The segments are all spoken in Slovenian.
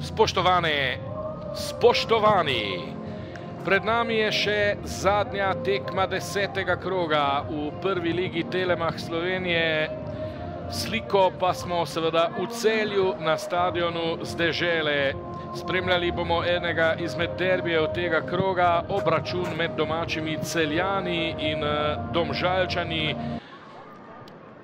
Spoštovane, spoštovani, pred nami je še zadnja tekma 10. kroga v prvi ligi Telemach Slovenije. Sliko pa smo seveda v Celju na stadionu z Dežele. Spremljali bomo enega izmed derbijev tega kroga, obračun med domačimi Celjani in Domžalčani.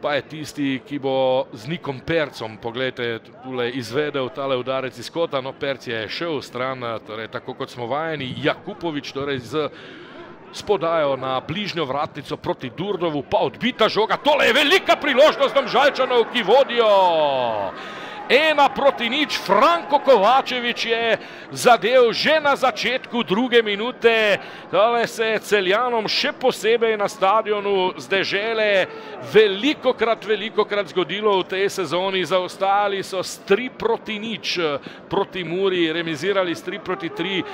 Pa je tisti, ki bo z Nikom Percom, poglejte, tule izvedel tale udarec iz kota, no Perc je šel stran, torej tako kot smo vajeni, Jakupovič torej s podajo na bližnjo vratnico proti Durdovu, pa odbita žoga, tole je velika priložnost Domžalčanov, ki vodijo. 1:0, Franko Kovačevič je zadev že na začetku druge minute. Tole se je Celjanom še posebej na stadionu z Dežele velikokrat zgodilo v tej sezoni. Zaostali so s 3:0 proti Muri, remizirali s 3:3.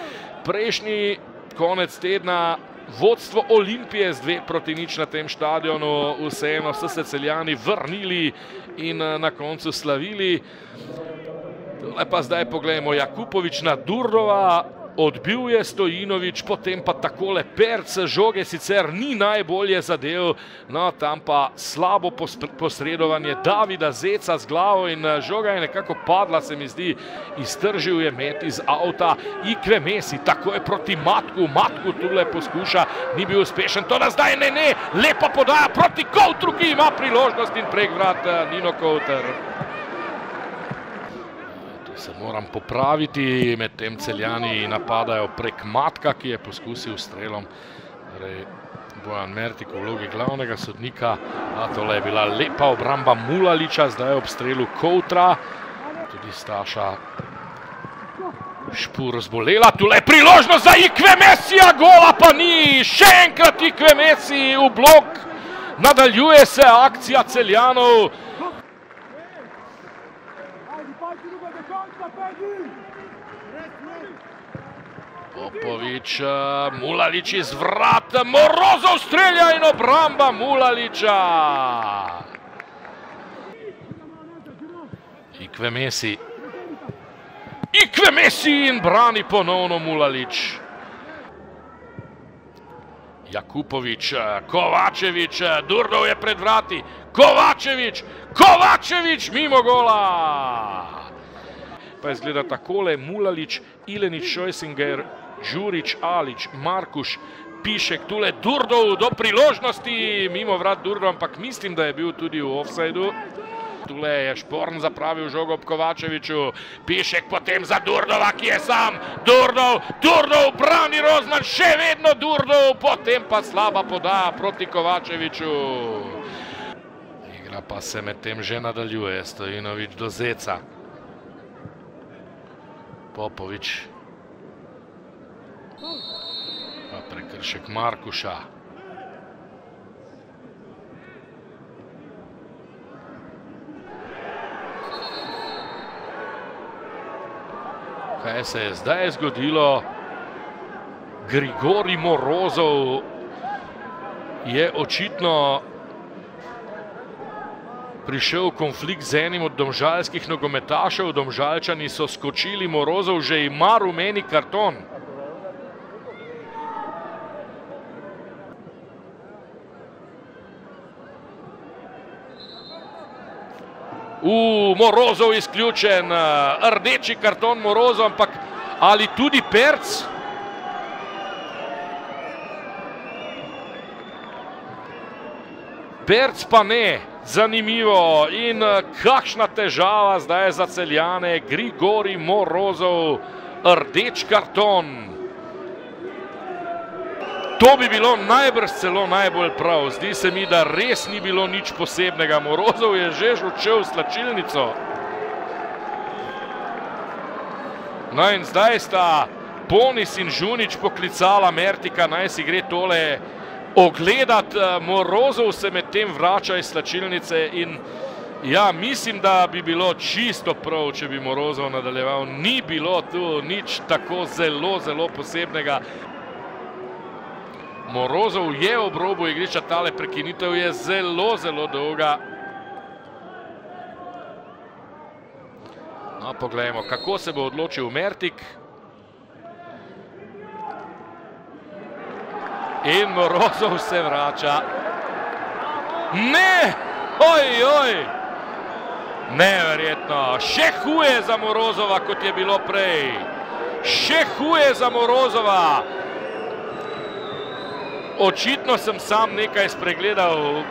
Prejšnji konec tedna vodstvo Olimpije z 2:0 na tem stadionu, vseeno so se Celjani vrnili in na koncu slavili. Tole pa zdaj pogledamo, Jakupovič na Durdova, odbil je Stojinovič, potem pa takole Perc, žoge sicer ni najbolje zadev, no tam pa slabo posredovanje Davida Zeca z glavo in žoga je nekako padla, se mi zdi, iztržil je met iz avta. Ikve Mesi, tako je proti Matku tule poskuša, ni bil uspešen, to da zdaj ne, lepa podaja proti Koutru, ki ima priložnost in prek vrat Nino Kouter. Se moram popraviti, med tem Celjani napadajo prek Matka, ki je poskusil strelom. Bojan Mertik v vlogi glavnega sodnika. Tole je bila lepa obramba Mulaliča, zdaj ob strelu Koutra. Tudi Staša Špur zbolela. Tule je priložnost za Ikve Mesija, gola pa ni. Še enkrat Ikve Mesi v blok. Nadaljuje se akcija Celjanov. Popovič, Mulalič iz vrat, Morozov strelja in obramba Mulaliča. Ikve Mesi in brani ponovno Mulalič. Jakupovič, Kovačevič, Durdov je pred vrati, Kovačevič mimo gola. Pa izgleda takole, Mulalič, Ilenič, Šojsinger, Žurič, Alič, Markuš, Pišek, tule Durdov do priložnosti, mimo vrat Durdov, ampak mislim, da je bil tudi v ofsajdu. Tule je Šporn zapravil žogo ob Kovačeviču, Pišek potem za Durdova, ki je sam, Durdov, brani Rozman, še vedno Durdov, potem pa slaba podaja proti Kovačeviču. Igra pa se med tem že nadaljuje, Stojinovič do Zeca. Popovič. Pa prekršek Markuša. Kaj se je zdaj zgodilo? Grigorij Morozov je očitno prišel konflikt z enim od domžalskih nogometašev. Domžalčani so skočili, Morozov že ima rumeni karton. Morozov izključen, rdeči karton Morozov, ampak ali tudi Perc? Perc pa ne. Zanimivo in kakšna težava zdaj za Celjane. Grigorij Morozov, rdeč karton. To bi bilo najbrž celo najbolj prav. Zdi se mi, da res ni bilo nič posebnega. Morozov je že odšel v slačilnico. No in zdaj sta Ponis in Žunič poklicala Mertika, naj si gre tole ogledat. Morozov se med tem vrača iz slačilnice in ja, mislim, da bi bilo čisto prav, če bi Morozov nadaljeval. Ni bilo tu nič tako zelo posebnega. Morozov je ob robu igrišča, tale prekinitev je zelo dolga. No, No, poglejmo, kako se bo odločil Mertik. In Morozov se vrača. Ne! Oj! Neverjetno. Še huje za Morozova, kot je bilo prej. Še huje za Morozova. Očitno sem sam nekaj spregledal.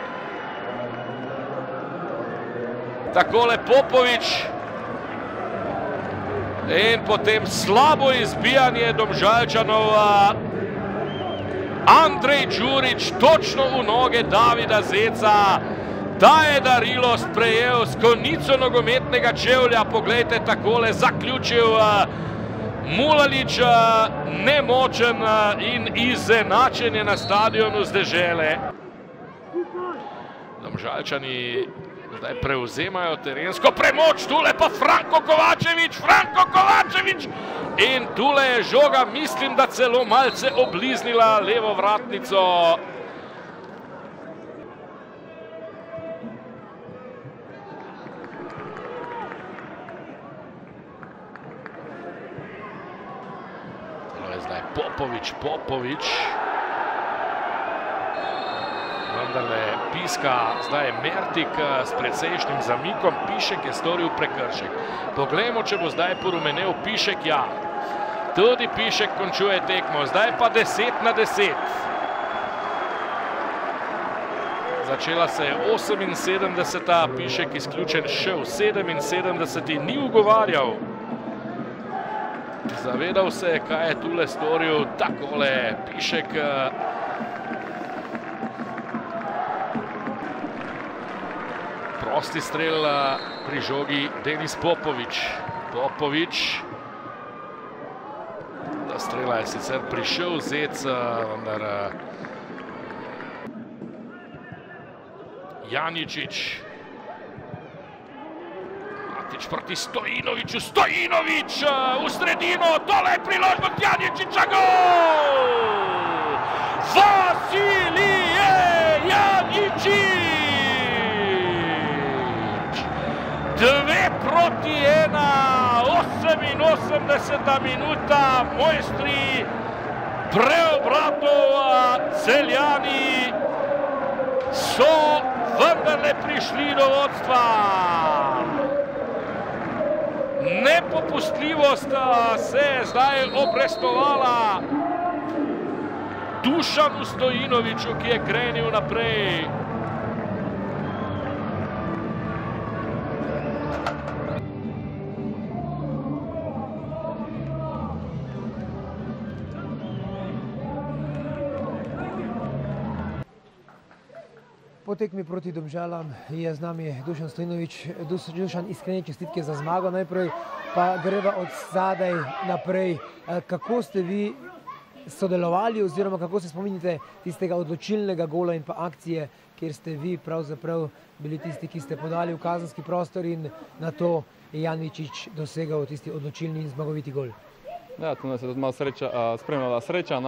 Takole Popovič. In potem slabo izbijanje Domžalčanov. Andrej Đurić točno v noge Davida Zeca. Ta je darilo sprejel s konico nogometnega čevlja. Poglejte, takole zaključil Mulalić, nemočen in izenačen je na stadionu z Dežele. Domžalčani zdaj prevzemajo terensko premoč, tule pa Franko Kovačević in tule je žoga, mislim, da celo malce obliznila levo vratnico. Tole je zdaj Popovič. Vendarle piska zdaj je Mertik s precejšnjim zamikom. Pišek je storil prekršek. Poglejmo, če bo zdaj porumenel Pišek. Ja, tudi Pišek končuje tekmo. Zdaj pa 10-10. Začela se je 78. Pišek izključen še v 77. Ni ugovarjal. Zavedal se je, kaj je tule storil. Takole Pišek. Prosti strel pri žogi Denis Popovič. Do strela je sicer prišel Zec, vendar Janičič. Matič proti Stojinoviću. Stojinović v sredino. Tole je priložnost Janičiča. Gol! Vasilije Janičič! 2-1, 88. minuta, mojstri preobratov Celjani so vendarle prišli do vodstva. Nepopustljivost se je zdaj obrestovala Dušanu Stojinoviću, ki je krenil naprej. Po tekmi proti Domžalam je z nami Dušan Stojinović. Dušan, iskrene čestitke za zmago najprej, pa greva od zadaj naprej. Kako ste vi sodelovali oziroma kako se spominjate tistega odločilnega gola in pa akcije, kjer ste vi pravzaprav bili tisti, ki ste podali v kazenski prostor in na to je Janičič dosegal tisti odločilni in zmagoviti gol? Ja, tu nas je tudi malo spremljala sreča.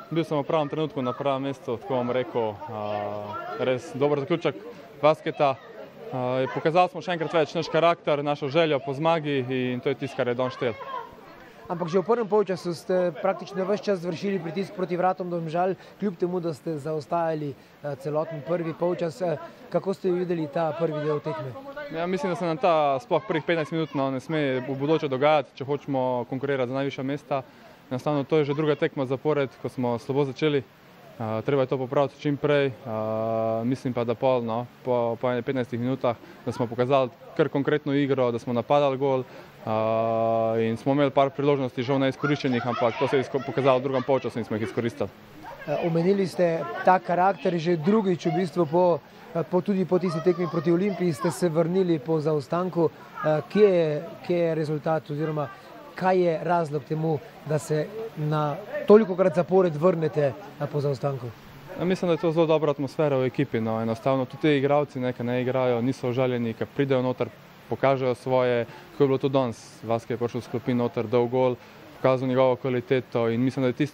Bil sem v pravem trenutku na pravem mestu, tako bom rekel, res dober zaključek basketa. Pokazali smo še enkrat več naš karakter, našo željo po zmagi in to je tisto, kar je danes štel. Ampak že v prvem polčasu ste praktično ves čas vršili pritisk proti vratom Domžal, kljub temu, da ste zaostajali celoten prvi polčas. Kako ste videli ta prvi del tekme? Ja, mislim, da se nam ta sploh prvih 15 minut ne sme v bodoče dogajati, če hočemo konkurirati za najvišja mesta. Enostavno, to je že druga tekma zapored, ko smo slabo začeli. Treba je to popraviti čim prej. Mislim pa, da po 15 minutah, da smo pokazali kar konkretno igro, da smo napadali gol in smo imeli par priložnosti, žal neizkoriščenih, ampak to se je pokazalo v drugem polčasu in smo jih izkoristili. Omenili ste ta karakter že drugič v bistvu tudi po tisti tekmi proti Olimpiji ste se vrnili po zaostanku. Kje je rezultat oziroma kaj je razlog temu, da se na tolikokrat zapored vrnete po zaostanku? Mislim, da je to zelo dobra atmosfera v ekipi. Enostavno tudi ti igralci nekaj ne igrajo, niso užaljeni, ki pridejo noter, pokažejo svoje, kako je bilo tudi danes. Vaske je prišel v sklopi noter, dal gol, pokazal njegovo kvaliteto in mislim, da je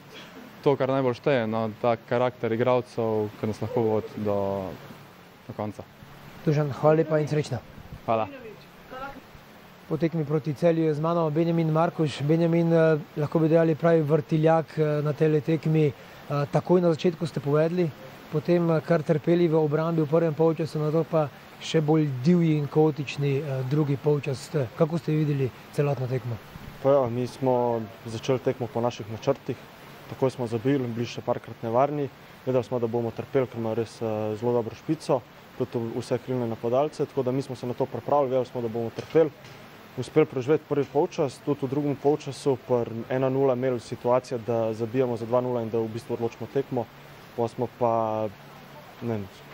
to, kar najbolj šteje, ta karakter igralcev, ki nas lahko vodi do konca. Dušan, hvala lepa in srečno. Hvala. Po tekmi proti Celju je z mano Benjamin Markuš. Benjamin, lahko bi dejali pravi vrtiljak na tej tekmi. Takoj na začetku ste povedali, potem kar trpeli v obrambi v prvem polčasu, na to pa še bolj divji in kaotični drugi polčas. Kako ste videli celotno tekmo? Mi smo začeli tekmo po naših načrtih, takoj smo zabili, bili še parkrat nevarni. Vedeli smo, da bomo trpeli, ker imajo res zelo dobro špico, tudi vse krilne napadalce, tako da mi smo se na to pripravili, vedeli smo, da bomo trpeli. Uspeli preživeti prvi polčas, tudi v drugem polčasu pri 1:0 imeli situacijo, da zabijamo za 2:0 in da v bistvu odločimo tekmo, pa smo pa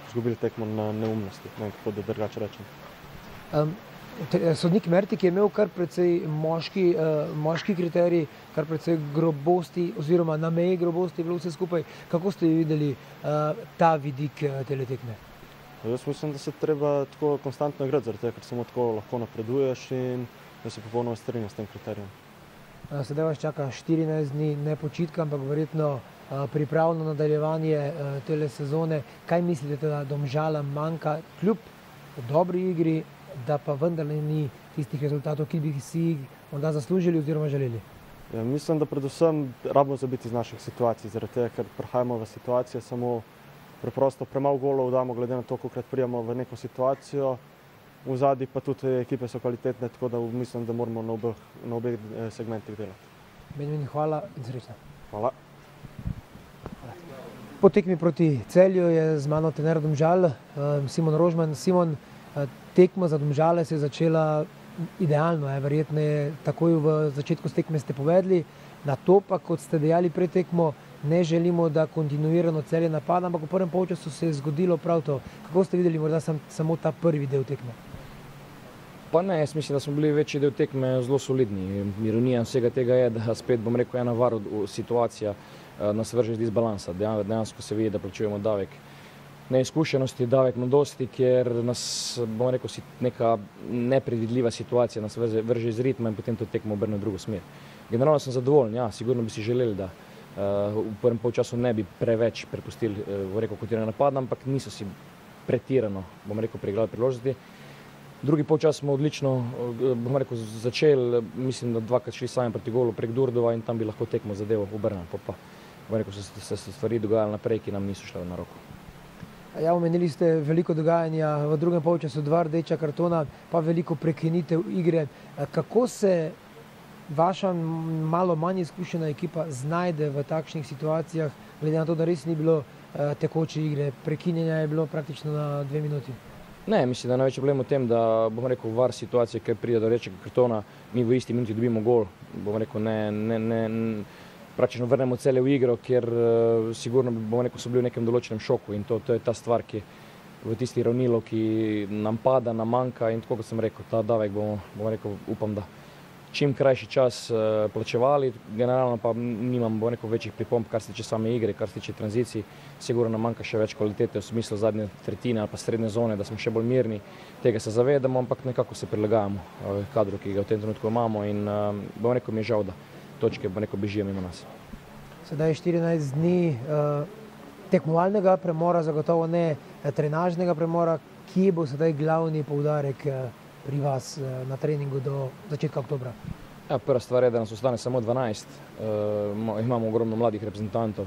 izgubili tekmo na neumnosti, ne vem, kako da drugače rečem. Sodnik Mertik je imel kar precej moški kriterij, kar precej grobosti oziroma na meji grobosti je bilo vse skupaj. Kako ste videli ta vidik tele tekme? Jaz mislim, da se treba tako konstantno igrati, zaradi tega, ker samo tako lahko napreduješ in da se popolnoma strinjam s tem kriterijem. Sedaj vas čaka 14 dni ne počitka, ampak verjetno pripravno nadaljevanje tele sezone. Kaj mislite, da Domžalam manjka kljub dobri igri, da pa vendarle ni tistih rezultatov, ki bi si jih morda zaslužili oziroma želeli? Ja, mislim, da predvsem rabimo zabiti iz naših situacij, zaradi tega, ker prihajamo v situacije samo preprosto premalo golov damo, glede na to, kolikrat prijemo v neko situacijo. V zadnji pa tudi ekipe so kvalitetne, tako da mislim, da moramo na obeh segmentih delati. Benjamin, hvala in srečno. Hvala. Po tekmi proti Celju je z mano trener Domžal, Simon Rožman. Simon, tekma za Domžale se je začela idealno, verjetno je takoj v začetku tekme ste povedali, na to pa, kot ste dejali pred tekmo, ne želimo, da kontinuirano Celje napada, ampak v prvem polčasu se je zgodilo prav to. Kako ste videli morda samo ta prvi del tekme? Pa ne, jaz mislim, da smo bili večji del tekme zelo solidni. Ironija vsega tega je, da spet, bom rekel, ena situacija nas vrže iz disbalansa. Dejansko se vidi, da plačujemo davek neizkušenosti, davek mladosti, ker nas, bom rekel, neka nepredvidljiva situacija nas vrže iz ritma in potem to tekmo obrne v drugo smer. Generalno sem zadovoljen, ja, sigurno bi si želeli, da v prvem polčasu ne bi preveč prepustili, bom rekel, kotirane napad, ampak niso si pretirano, bom rekel, preigrali priložnosti. Drugi polčas smo odlično, bom rekel, začeli, mislim, da dvakrat šli sami proti golu prek Durdova in tam bi lahko tekmo zadevo obrnili. Pa, bom rekel, so se stvari dogajale naprej, ki nam niso šle na roko. Ja, omenili ste veliko dogajanja v drugem polčasu, 2 rdeča kartona, pa veliko prekinitev igre. Kako se vaša malo manj izkušena ekipa znajde v takšnih situacijah, glede na to, da res ni bilo tekoče igre, prekinjenja je bilo praktično na 2 minuti? Ne, mislim, da je največji problem v tem, da, bom rekel, var situacije, ki pride do rdečega kartona, mi v isti minuti dobimo gol, bom rekel, praktično vrnemo Celje v igro, ker sigurno, bom rekel, so bili v nekem določenem šoku in to je ta stvar, ki v tisti ravnilo, ki nam pada, nam manjka in tako, kot sem rekel, ta davek bomo, bom rekel, upam, da čim krajši čas plačevali, generalno pa nimam, bom rekel, večjih pripomb, kar se tiče same igre, kar se tiče tranzicij, sigurno nam manjka še več kvalitete v smislu zadnje tretjine ali pa srednje zone, da smo še bolj mirni, tega se zavedamo, ampak nekako se prilagajamo kadru, ki ga v tem trenutku imamo in bom rekel, mi je žal, da točke, bom rekel, bežijo mimo nas. Sedaj je 14 dni tekmovalnega premora, zagotovo ne trenažnega premora. Kje bo sedaj glavni poudarek pri vas na treningu do začetka oktobra? Ja, prva stvar je, da nas ostane samo 12. Imamo ogromno mladih reprezentantov,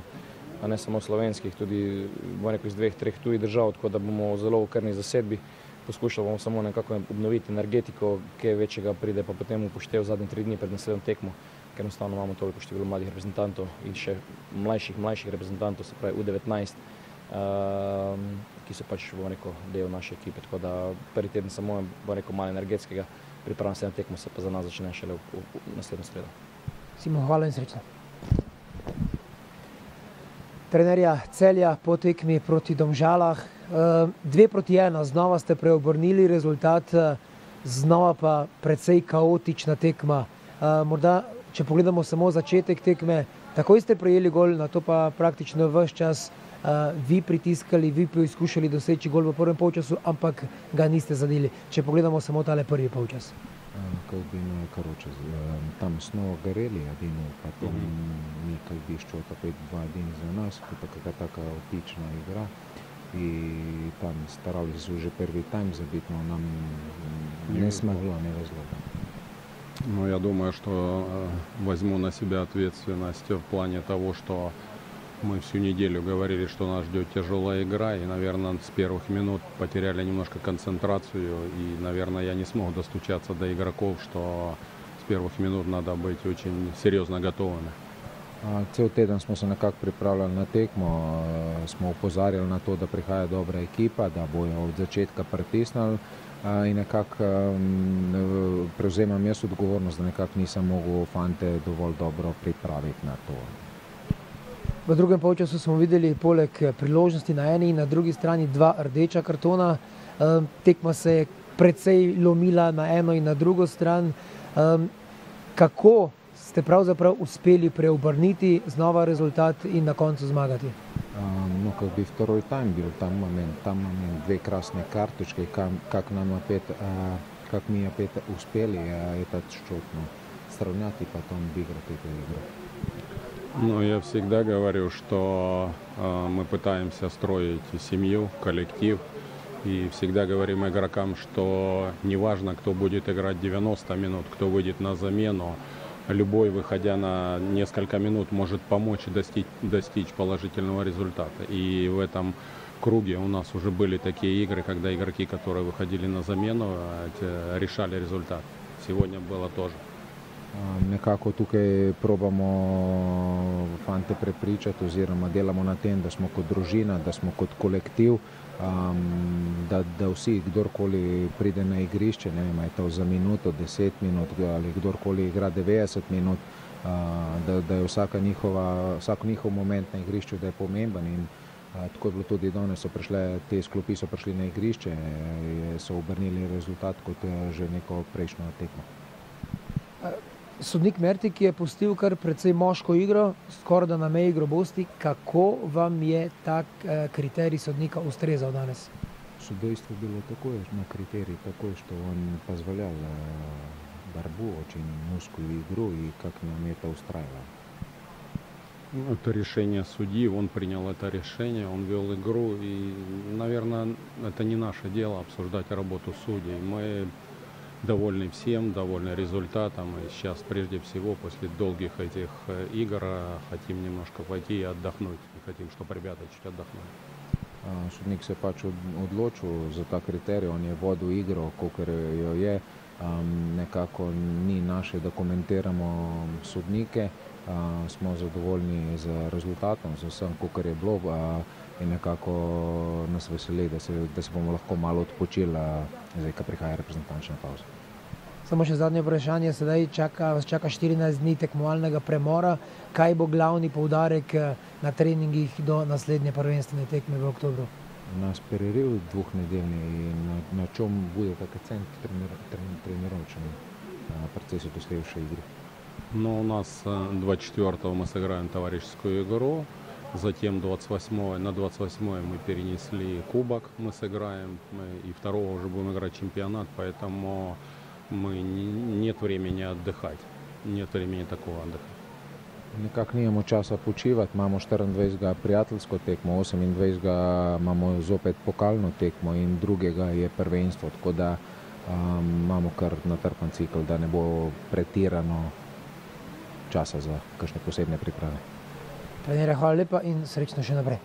a ne samo slovenskih, tudi, bom rekel, iz 2-3 tujih držav, tako da bomo zelo v krvni zasedbi. Poskušali bomo samo nekako obnoviti energetiko, kaj večjega pride pa potem upoštev zadnje 3 dni pred naslednjo tekmo, ker enostavno imamo toliko število mladih reprezentantov in še mlajših reprezentantov, se pravi U19, ki so pač, bom rekel, del naše ekipe. Tako da prvi teden samo, bom rekel, malo energetskega, pripravljam se na tekmo, se pa za nas začne šele v naslednjo sredo. Simon, hvala in srečno. Trenerja Celja po tekmi proti Domžalah. 2-1, znova ste preobrnili rezultat, znova pa precej kaotična tekma. Morda, če pogledamo samo začetek tekme, takoj ste prejeli gol, na to pa praktično ves čas vi pritiskali, vi poizkušali doseči gol v prvem polčasu, ampak ga niste zadeli. Če pogledamo samo tale prvi polčas. Там снова горели 1-0, потом Микаль Бишчо такой 2-1 за нас, какая такая отличная игра. И там старались уже первый тайм забить, но нам не смогло, не везло. Ну, я думаю, что возьму на себя ответственность в плане того, что мы всю неделю говорили, что нас ждет тяжелая игра, и, наверное, с первых минут потеряли немножко концентрацию, и, наверное, я не смог достучаться до игроков, что с первых минут надо быть очень серьезно готовыми. Cel teden smo se nekako pripravljali na tekmo, smo opozarjali na to, da prihaja dobra ekipa, da bojo od začetka pritisnili in nekako prevzemam jaz odgovornost, da nekako nisem mogel fante dovolj dobro pripraviti na to. V drugem polčasu smo videli poleg priložnosti na eni in na drugi strani 2 rdeča kartona. Tekma se je precej lomila na eno in na drugo stran. Kako ste pravzaprav uspeli preobrniti znova rezultat in na koncu zmagati? Ну, как бы второй тайм был, там момент 2 красные карточки, как мы опять успели этот счет сравнять и потом выиграть эту игру. Ну, я всегда говорю, что мы пытаемся строить семью, коллектив, и всегда говорим игрокам, что неважно, кто будет играть 90 минут, кто выйдет на замену, любой, выходя на несколько минут, может помочь достичь положительного результата. И в этом круге у нас уже были такие игры, когда игроки, которые выходили на замену, решали результат. Сегодня было тоже. Nekako tukaj probamo fante prepričati oziroma delamo na tem, da smo kot družina, da smo kot kolektiv, da vsi, kdorkoli pride na igrišče, ne vem, je to za minuto, 10 minut ali kdorkoli igra 90 minut, da je vsak njihov moment na igrišču, da je pomemben in tako je bilo tudi danes, te sklopi so prišli na igrišče, so obrnili rezultat kot že neko prejšnjo tekmo. Sodnik Mertik je pustil kar precej moško igro, skoraj da na meji grobosti. Kako vam je tak kriterij sodnika ustrezal danes? Судейство было такое, на критерии такой, что он позволял борьбу, очень узкую игру, и как нам это устраивало. Это решение судьи, он принял это решение, он вел игру, и, наверное, это не наше дело обсуждать работу судей. Мы довольны всем, довольны результатом, и сейчас прежде всего после долгих этих игр хотим немножко пойти и отдохнуть, и хотим, чтобы ребята чуть отдохнули. Sodnik se pač odločil za ta kriterij, on je vodil igro, kolikor jo je. Nekako ni naše, da komentiramo sodnike, smo zadovoljni z rezultatom, z vsem, kolikor je bilo, in nekako nas veseli, da se bomo lahko malo odpočili, zdaj, ko prihaja reprezentančna pauza. Samo še zadnje vprašanje, sedaj vas čaka 14 dni tekmovalnega premora. Kaj bo glavni poudarek na treningih do naslednje prvenstvene tekme v oktobru? У нас перерыв двухнедельный, и на чем будет акцент тренировочный в процессе последующей игры? Ну, у нас 24-го мы сыграем товарищескую игру, затем на 28-е мы перенесли кубок, мы сыграем, и 2-го уже будем играть чемпионат, поэтому нет времени отдыхать, нет времени такого отдыха. Nekako nimamo časa počivati, imamo 24. prijateljsko tekmo, 28. imamo zopet pokalno tekmo in 2. je prvenstvo, tako da imamo kar natrpan cikl, da ne bo pretirano časa za kakšne posebne priprave. Trenere, hvala lepa in srečno še naprej.